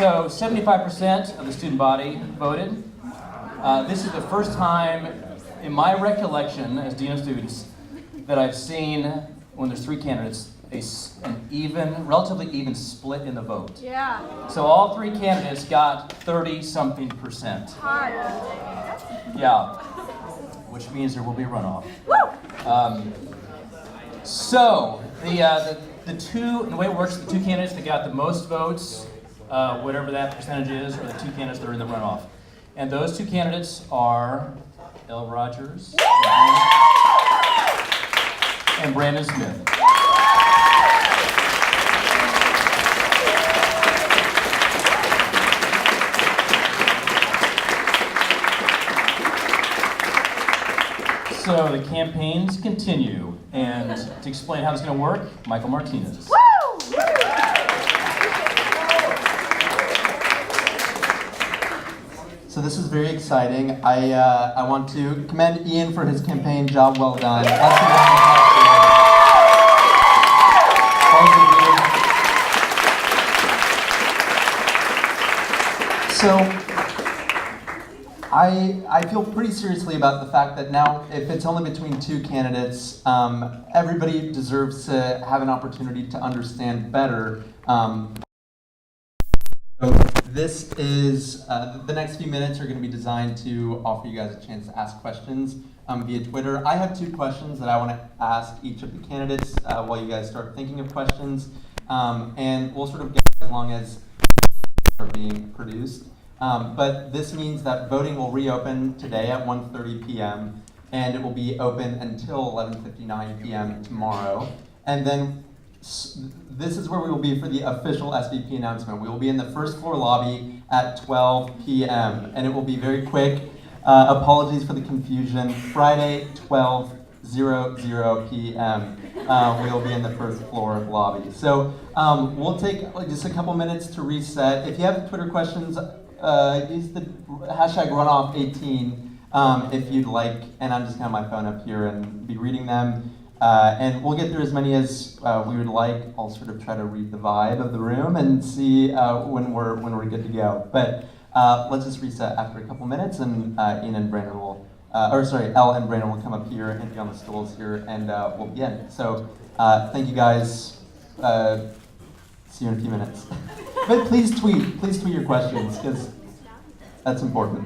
So 75% of the student body voted. This is the first time in my recollection as Dean of Students that I've seen, when there's 3 candidates, an relatively even split in the vote. Yeah. So all 3 candidates got 30-something%. Hot. Yeah, which means there will be a runoff. Woo! So the way it works, the 2 candidates that got the most votes, whatever that percentage is, are the 2 candidates that are in the runoff. And those 2 candidates are Elle Rogers and Brandon Smith. So the campaigns continue, and to explain how it's going to work, Michael Martinez. Woo! So this is very exciting. I want to commend Ian for his campaign. Job well done. So I feel pretty seriously about the fact that now, if it's only between 2 candidates, everybody deserves to have an opportunity to understand better. So this is, the next few minutes are going to be designed to offer you guys a chance to ask questions via Twitter. I have 2 questions that I want to ask each of the candidates while you guys start thinking of questions. And we'll sort of get as long as are being produced. But this means that voting will reopen today at 1:30 p.m. and it will be open until 11:59 p.m. tomorrow. And then this is where we will be for the official SBP announcement. We will be in the first floor lobby at 12 p.m. and it will be very quick. Apologies for the confusion. Friday, 12:00 p.m. We'll be in the first floor lobby. So we'll take just a couple minutes to reset. If you have Twitter questions, use the hashtag runoff18 if you'd like, and I'm just going to have my phone up here and be reading them. And we'll get through as many as we would like. I'll sort of try to read the vibe of the room and see when we're good to go. But let's just reset after a couple minutes, and Ian and Brandon will, Elle and Brandon will come up here and be on the stools here, and we'll begin. So thank you guys. See you in a few minutes. But please tweet your questions, because that's important.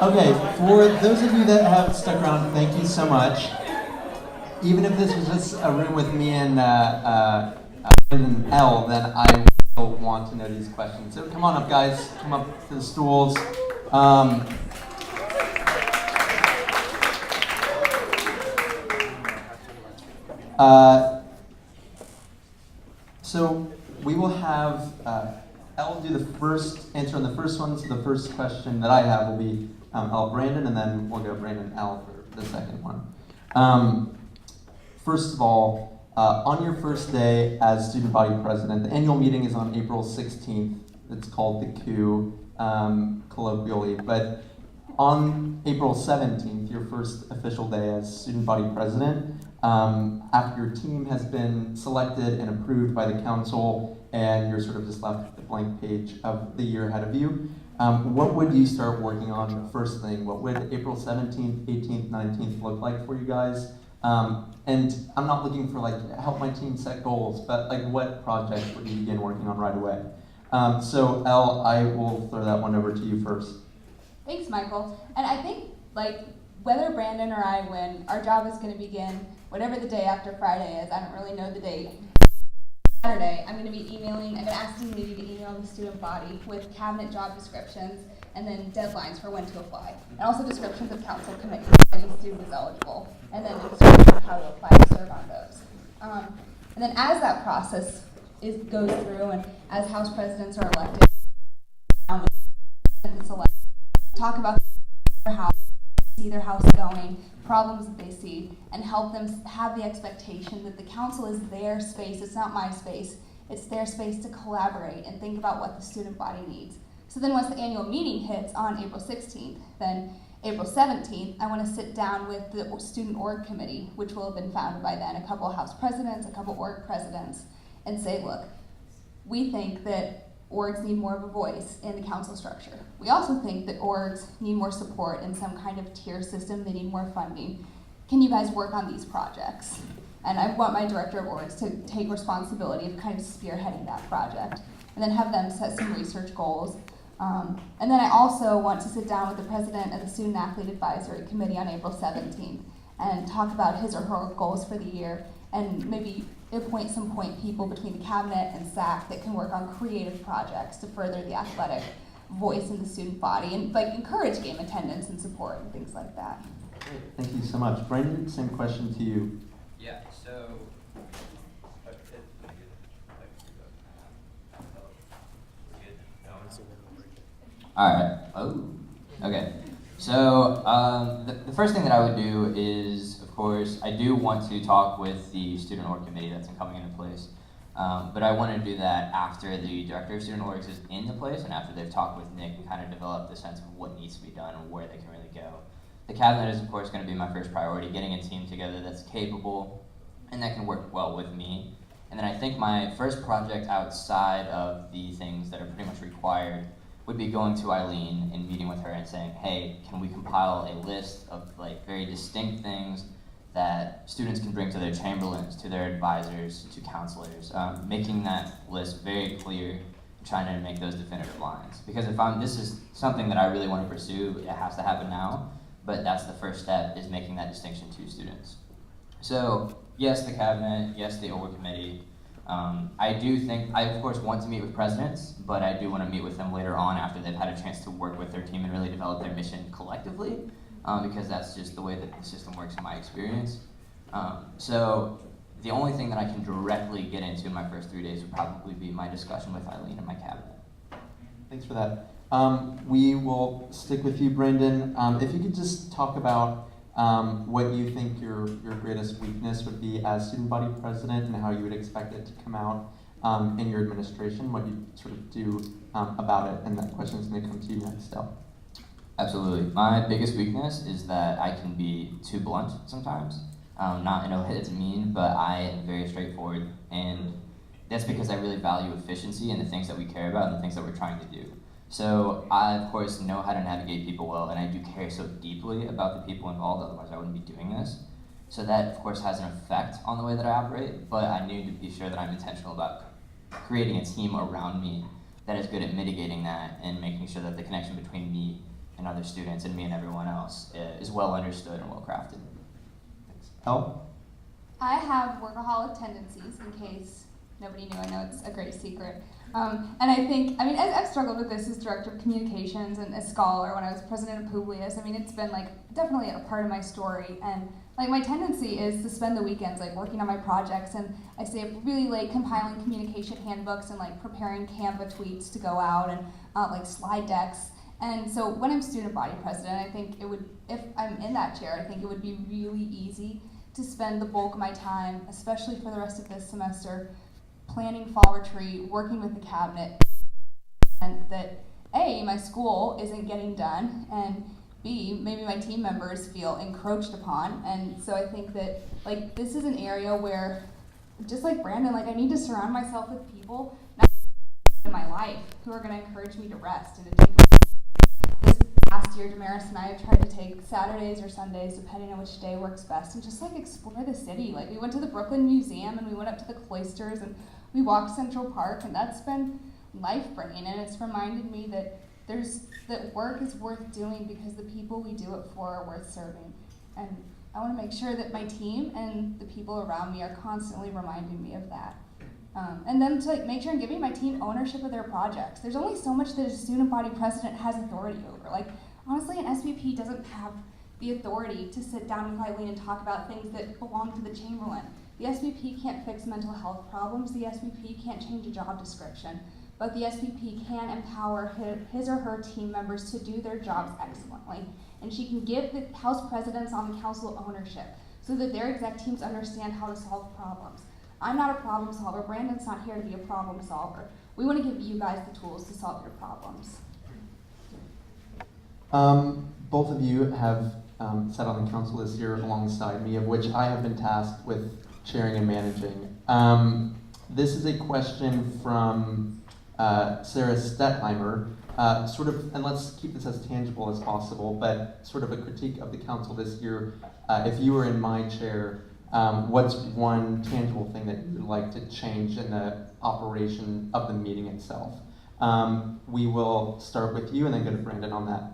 Okay, for those of you that have stuck around, thank you so much. Even if this was just a room with me and L, then I will want to know these questions. So come on up, guys. Come up to the stools. So we will have L do the first answer on the first one. So the first question that I have will be L Brandon, and then we'll go Brandon L for the second one. First of all, on your first day as student body president, the annual meeting is on April 16th. It's called the coup, colloquially. But on April 17th, your first official day as student body president, after your team has been selected and approved by the council, and you're sort of just left with the blank page of the year ahead of you, what would you start working on first thing? What would April 17th, 18th, 19th look like for you guys? And I'm not looking for help my team set goals, but what projects would you begin working on right away? So Elle, I will throw that one over to you first. Thanks, Michael. And I think whether Brandon or I win, our job is going to begin whatever the day after Friday is. I don't really know the date. Saturday, I'm going to be emailing, I'm going to ask the committee to email the student body with cabinet job descriptions and then deadlines for when to apply. And also descriptions of council committees if any student is eligible. And then a description of how to apply to serve on those. And then as that process goes through and as House presidents are elected, talk about how they see their house going, problems that they see, and help them have the expectation that the council is their space. It's not my space. It's their space to collaborate and think about what the student body needs. So then once the annual meeting hits on April 16th, then April 17th, I want to sit down with the student org committee, which will have been founded by then, a couple of House presidents, a couple org presidents, and say, look, we think that orgs need more of a voice in the council structure. We also think that orgs need more support in some kind of tier system. They need more funding. Can you guys work on these projects? And I want my director of orgs to take responsibility of kind of spearheading that project, and then have them set some research goals. And then I also want to sit down with the president of the Student Athlete Advisory Committee on April 17th and talk about his or her goals for the year, and maybe appoint some point people between the cabinet and SAC that can work on creative projects to further the athletic voice in the student body and encourage game attendance and support and things like that. Great. Thank you so much. Brandon, same question to you. Yeah, so all right. Oh, okay. So the first thing that I would do is, of course, I do want to talk with the student org committee that's coming into place. But I want to do that after the director of student orgs is into place and after they've talked with Nick and kind of developed the sense of what needs to be done and where they can really go. The cabinet is, of course, going to be my first priority, getting a team together that's capable and that can work well with me. And then I think my first project outside of the things that are pretty much required would be going to Eileen and meeting with her and saying, hey, can we compile a list of very distinct things that students can bring to their chamberlains, to their advisors, to counselors, making that list very clear, trying to make those definitive lines. Because this is something that I really want to pursue, it has to happen now, but that's the first step, is making that distinction to students. So yes, the cabinet, yes, the org committee. I do think, I of course want to meet with presidents, but I do want to meet with them later on after they've had a chance to work with their team and really develop their mission collectively, because that's just the way that the system works in my experience. So the only thing that I can directly get into in my first 3 days would probably be my discussion with Eileen and my cabinet. Thanks for that. We will stick with you, Brendan. If you could just talk about what you think your greatest weakness would be as student body president and how you would expect it to come out in your administration, what you sort of do about it, and that question is going to come to you next, Del. Absolutely. My biggest weakness is that I can be too blunt sometimes. Not in a way that's mean, but I am very straightforward, and that's because I really value efficiency and the things that we care about and the things that we're trying to do. So I, of course, know how to navigate people well, and I do care so deeply about the people involved, otherwise I wouldn't be doing this. So that, of course, has an effect on the way that I operate, but I need to be sure that I'm intentional about creating a team around me that is good at mitigating that and making sure that the connection between me and other students and me and everyone else is well understood and well crafted. Thanks. Help? I have workaholic tendencies, in case nobody knew. I know it's a great secret. And I think, I've struggled with this as director of communications and as scholar when I was president of Publius. It's been definitely a part of my story. And my tendency is to spend the weekends working on my projects, and I stay up really late compiling communication handbooks and preparing Canva tweets to go out and slide decks. And so when I'm student body president, I think it would, if I'm in that chair, I think it would be really easy to spend the bulk of my time, especially for the rest of this semester, planning fall retreat, working with the cabinet, and that A, my school isn't getting done, and B, maybe my team members feel encroached upon. And so I think that this is an area where, just like Brandon, I need to surround myself with people not in my life who are going to encourage me to rest and to take. This past year, Damaris and I have tried to take Saturdays or Sundays, depending on which day works best, and just explore the city. We went to the Brooklyn Museum, and we went up to the cloisters, and we walked Central Park, and that's been life-bringing, and it's reminded me that work is worth doing because the people we do it for are worth serving. And I want to make sure that my team and the people around me are constantly reminding me of that. And then to make sure I'm giving my team ownership of their projects. There's only so much that a student body president has authority over. Honestly, an SBP doesn't have the authority to sit down with Eileen and talk about things that belong to the Chamberlain. The SBP can't fix mental health problems. The SBP can't change a job description. But the SBP can empower his or her team members to do their jobs excellently. And she can give the House presidents on the council ownership so that their exec teams understand how to solve problems. I'm not a problem solver. Brandon's not here to be a problem solver. We want to give you guys the tools to solve your problems. Both of you have sat on the council this year alongside me, of which I have been tasked with chairing and managing. This is a question from Sarah Stettheimer, and let's keep this as tangible as possible, but sort of a critique of the council this year. If you were in my chair, what's one tangible thing that you would like to change in the operation of the meeting itself? We will start with you and then go to Brandon on that.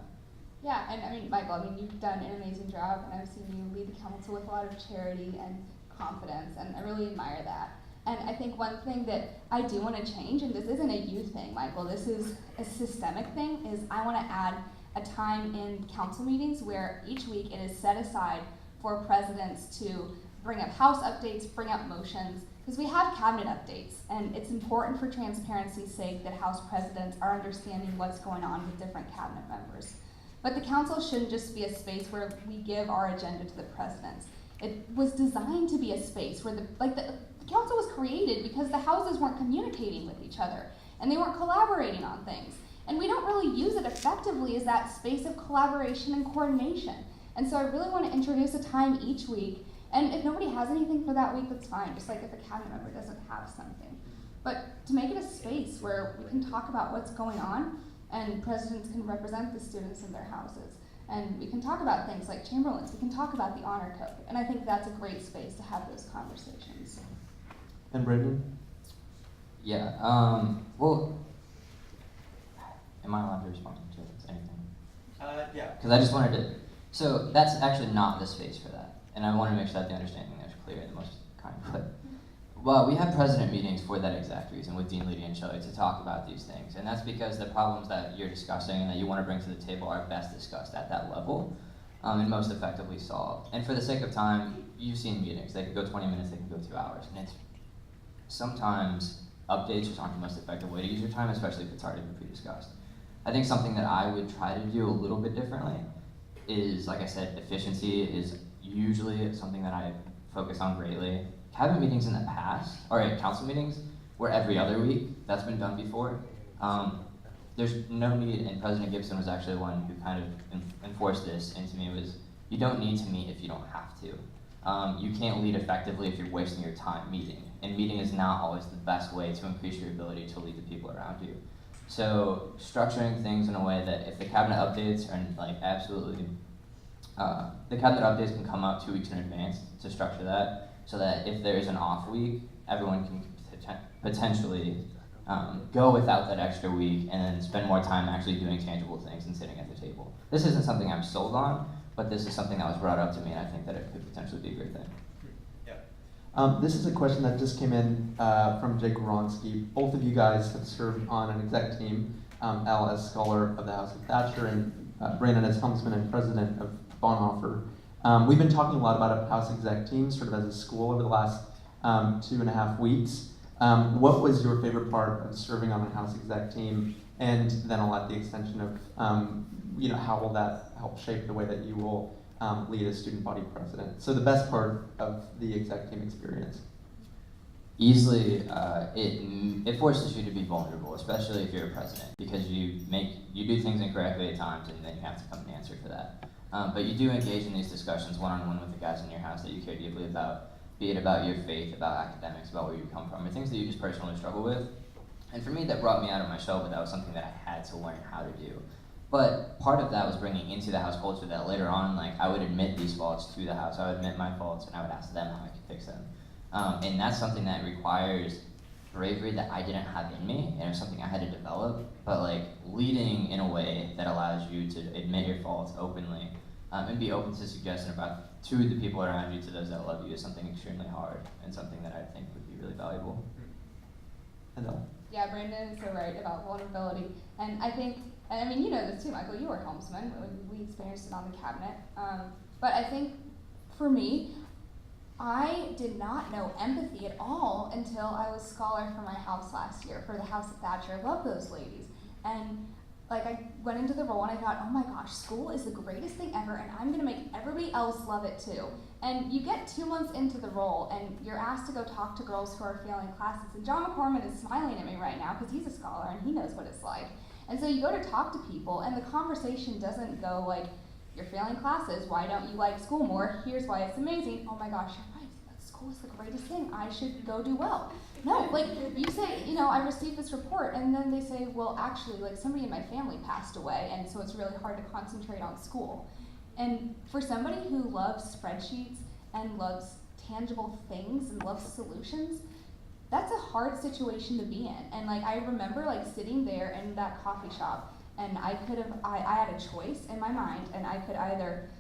Yeah, and Michael, you've done an amazing job, and I've seen you lead the council with a lot of charity and confidence, and I really admire that. And I think one thing that I do want to change, and this isn't a youth thing, Michael, this is a systemic thing, is I want to add a time in council meetings where each week it is set aside for presidents to bring up House updates, bring up motions, because we have cabinet updates, and it's important for transparency's sake that House presidents are understanding what's going on with different cabinet members. But the council shouldn't just be a space where we give our agenda to the presidents. It was designed to be a space where the council was created because the houses weren't communicating with each other and they weren't collaborating on things. And we don't really use it effectively as that space of collaboration and coordination. And so I really want to introduce a time each week, and if nobody has anything for that week, that's fine, just if a cabinet member doesn't have something. But to make it a space where we can talk about what's going on, and presidents can represent the students in their houses. And we can talk about things like Chamberlains, we can talk about the honor code, and I think that's a great space to have those conversations. And Brandon? Yeah, well, am I allowed to respond to anything? Yeah. Because I just wanted to, so that's actually not the space for that. And I want to make sure that the understanding there is clear in the most kind way. Well, we have president meetings for that exact reason with Dean Leedy and Shelley to talk about these things. And that's because the problems that you're discussing and that you want to bring to the table are best discussed at that level and most effectively solved. And for the sake of time, you've seen meetings. They could go 20 minutes, they can go 2 hours. And it's sometimes updates just aren't the most effective way to use your time, especially if it's already been pre-discussed. I think something that I would try to do a little bit differently is, like I said, efficiency is usually something that I focus on greatly. Cabinet meetings in the past, or council meetings, were every other week. That's been done before. There's no need, and President Gibson was actually the one who kind of enforced this into me, was you don't need to meet if you don't have to. You can't lead effectively if you're wasting your time meeting. And meeting is not always the best way to increase your ability to lead the people around you. So structuring things in a way that if the cabinet updates are absolutely, the cabinet updates can come out 2 weeks in advance to structure that, so that if there is an off week, everyone can potentially go without that extra week and then spend more time actually doing tangible things and sitting at the table. This isn't something I'm sold on, but this is something that was brought up to me, and I think that it could potentially be a great thing. This is a question that just came in from Jake Wronski. Both of you guys have served on an exec team, Al as scholar of the House of Thatcher, and Brandon as helmsman and president of Bonhoeffer. We've been talking a lot about a House exec team sort of as a school over the last 2.5 weeks. What was your favorite part of serving on a House exec team? And then I'll add the extension of, how will that help shape the way that you will lead as student body president? So the best part of the exec team experience. Easily, it forces you to be vulnerable, especially if you're a president, because you do things incorrectly at times, and then you have to come and answer for that. But you do engage in these discussions one-on-one with the guys in your house that you care deeply about, be it about your faith, about academics, about where you come from, or things that you just personally struggle with. And for me, that brought me out of my shell, but that was something that I had to learn how to do. But part of that was bringing into the house culture that later on, I would admit these faults to the house. I would admit my faults, and I would ask them how I could fix them. And that's something that requires bravery that I didn't have in me, and it was something I had to develop. But leading in a way that allows you to admit your faults openly, and be open to suggestion to the people around you, to those that love you, is something extremely hard, and something that I think would be really valuable. Yeah, Brandon is so right about vulnerability. And I think, and I mean, you know this too, Michael, you were a helmsman. We experienced it on the cabinet. But I think for me, I did not know empathy at all until I was scholar for my house last year, for the House of Thatcher. I love those ladies. And I went into the role and I thought, oh my gosh, school is the greatest thing ever, and I'm gonna make everybody else love it too. And you get 2 months into the role and you're asked to go talk to girls who are failing classes. And John McCormick is smiling at me right now because he's a scholar and he knows what it's like. And so you go to talk to people and the conversation doesn't go you're failing classes, why don't you like school more? Here's why it's amazing. Oh my gosh, you're right, school is the greatest thing, I should go do well. No, you say, I received this report, and then they say, well, actually, somebody in my family passed away, and so it's really hard to concentrate on school. And for somebody who loves spreadsheets and loves tangible things and loves solutions, that's a hard situation to be in. And I remember sitting there in that coffee shop, and I had a choice in my mind, and I could either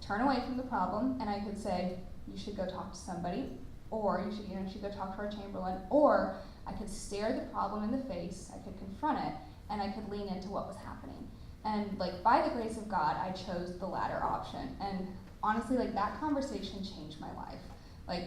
turn away from the problem, and I could say, you should go talk to somebody, or you should go talk to our Chamberlain, or I could stare the problem in the face, I could confront it, and I could lean into what was happening. And by the grace of God, I chose the latter option. And honestly, that conversation changed my life.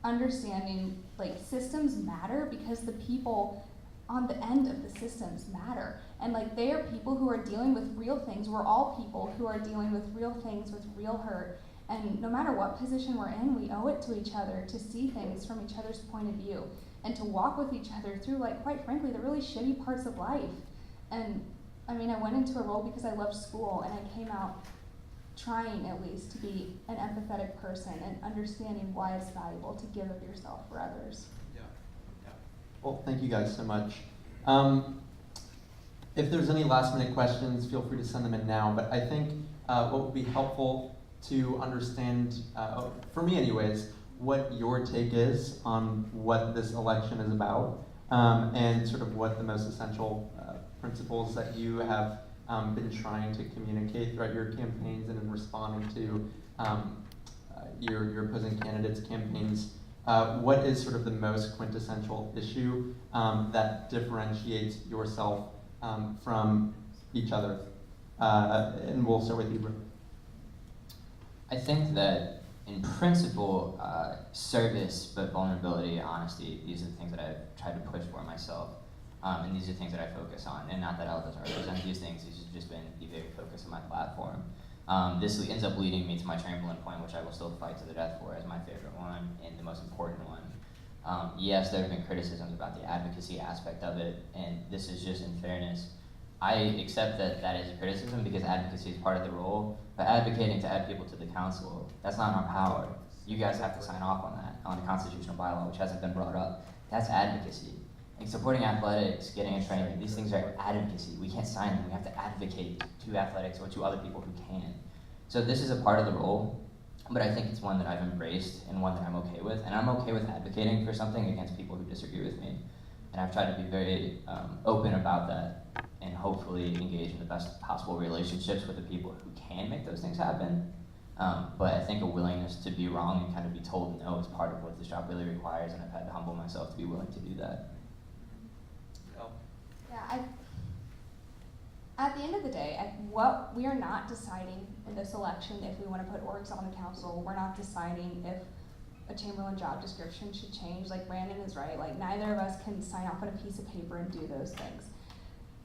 Understanding systems matter because the people on the end of the systems matter. And they are people who are dealing with real things. We're all people who are dealing with real things, with real hurt. And no matter what position we're in, we owe it to each other to see things from each other's point of view and to walk with each other through, quite frankly, the really shitty parts of life. And I went into a role because I loved school, and I came out trying at least to be an empathetic person and understanding why it's valuable to give of yourself for others. Yeah. Well, thank you guys so much. If there's any last minute questions, feel free to send them in now. But I think what would be helpful to understand, for me anyways, what your take is on what this election is about, and sort of what the most essential principles that you have been trying to communicate throughout your campaigns and in responding to your opposing candidates' campaigns. What is sort of the most quintessential issue that differentiates yourself from each other? And we'll start with you, Brooke. I think that in principle, service, but vulnerability, honesty, these are the things that I've tried to push for myself. And these are things that I focus on. And not that Al doesn't represent these things, these have just been the very focus of my platform. This ends up leading me to my Chamberlain point, which I will still fight to the death for as my favorite one and the most important one. Yes, there have been criticisms about the advocacy aspect of it, and this is just in fairness. I accept that that is a criticism because advocacy is part of the role, but advocating to add people to the council, that's not in our power. You guys have to sign off on that, on a constitutional bylaw, which hasn't been brought up. That's advocacy. Like supporting athletics, getting a training, these things are advocacy. We can't sign them, we have to advocate to athletics or to other people who can. So this is a part of the role, but I think it's one that I've embraced and one that I'm okay with. And I'm okay with advocating for something against people who disagree with me. and I've tried to be very open about that and hopefully engage in the best possible relationships with the people who can make those things happen. But I think a willingness to be wrong and kind of be told no is part of what this job really requires, and I've had to humble myself to be willing to do that. Yeah, at the end of the day, what we are not deciding in this election if we want to put orgs on the council. We're not deciding if a Chamberlain job description should change. Like Brandon is right, like neither of us can sign off on a piece of paper and do those things.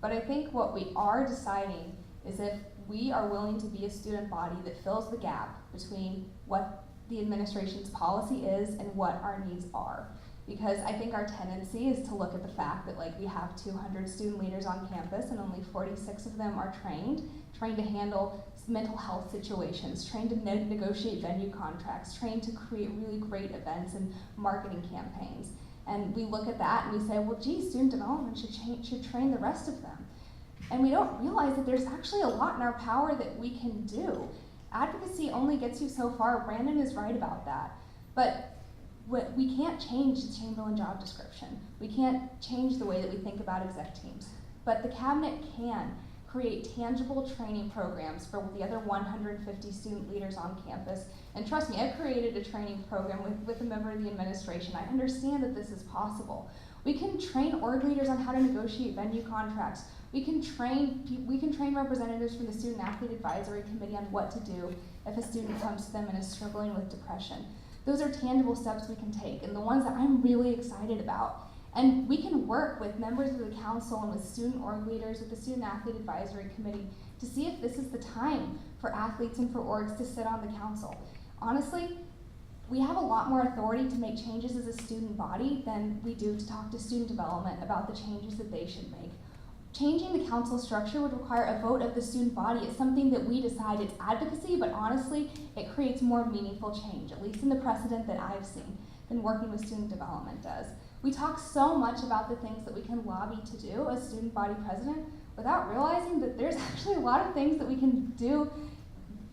But I think what we are deciding is if we are willing to be a student body that fills the gap between what the administration's policy is and what our needs are. Because I think our tendency is to look at the fact that like we have 200 student leaders on campus and only 46 of them are trained to handle mental health situations, trained to negotiate venue contracts, trained to create really great events and marketing campaigns. And we look at that and we say, well, gee, student development should train the rest of them. And we don't realize that there's actually a lot in our power that we can do. Advocacy only gets you so far. Brandon is right about that. But we can't change the Chamberlain job description. We can't change the way that we think about exec teams. But the cabinet can create tangible training programs for the other 150 student leaders on campus. And trust me, I've created a training program with a member of the administration. I understand that this is possible. We can train org leaders on how to negotiate venue contracts. We can train representatives from the Student Athlete Advisory Committee on what to do if a student comes to them and is struggling with depression. Those are tangible steps we can take, and the ones that I'm really excited about. And we can work with members of the council and with student org leaders, with the Student Athlete Advisory Committee, to see if this is the time for athletes and for orgs to sit on the council. Honestly, we have a lot more authority to make changes as a student body than we do to talk to student development about the changes that they should make. Changing the council structure would require a vote of the student body. It's something that we decide. It's advocacy, but honestly, it creates more meaningful change, at least in the precedent that I've seen, than working with student development does. We talk so much about the things that we can lobby to do as student body president without realizing that there's actually a lot of things that we can do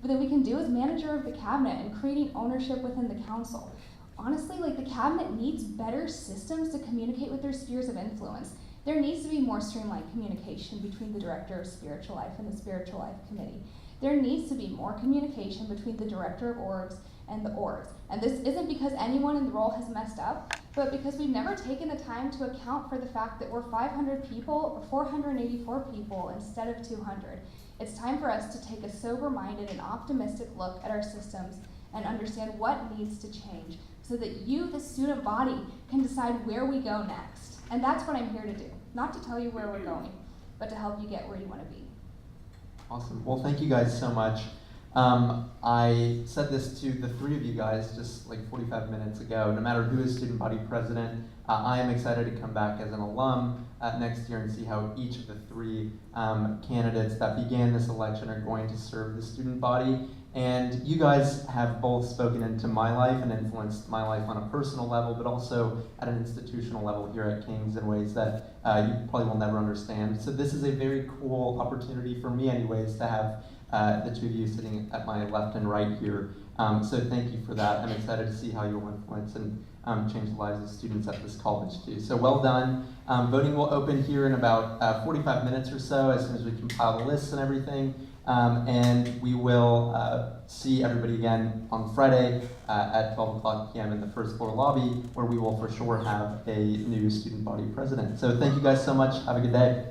as manager of the cabinet and creating ownership within the council. Honestly, like the cabinet needs better systems to communicate with their spheres of influence. There needs to be more streamlined communication between the director of spiritual life and the spiritual life committee. There needs to be more communication between the director of orgs and the orgs. And this isn't because anyone in the role has messed up, but because we've never taken the time to account for the fact that we're 500 people or 484 people instead of 200. It's time for us to take a sober-minded and optimistic look at our systems and understand what needs to change so that you, the student body, can decide where we go next. And that's what I'm here to do. Not to tell you where we're going, but to help you get where you want to be. Awesome. Well, thank you guys so much. I said this to the three of you guys just like 45 minutes ago. No matter who is student body president, I am excited to come back as an alum next year and see how each of the three candidates that began this election are going to serve the student body. And you guys have both spoken into my life and influenced my life on a personal level, but also at an institutional level here at King's in ways that you probably will never understand. So this is a very cool opportunity for me anyways to have the two of you sitting at my left and right here. So thank you for that. I'm excited to see how you'll influence and change the lives of students at this college too. So well done. Voting will open here in about 45 minutes or so as soon as we compile the lists and everything. And we will see everybody again on Friday at 12 o'clock p.m. in the first floor lobby, where we will for sure have a new student body president. So thank you guys so much. Have a good day.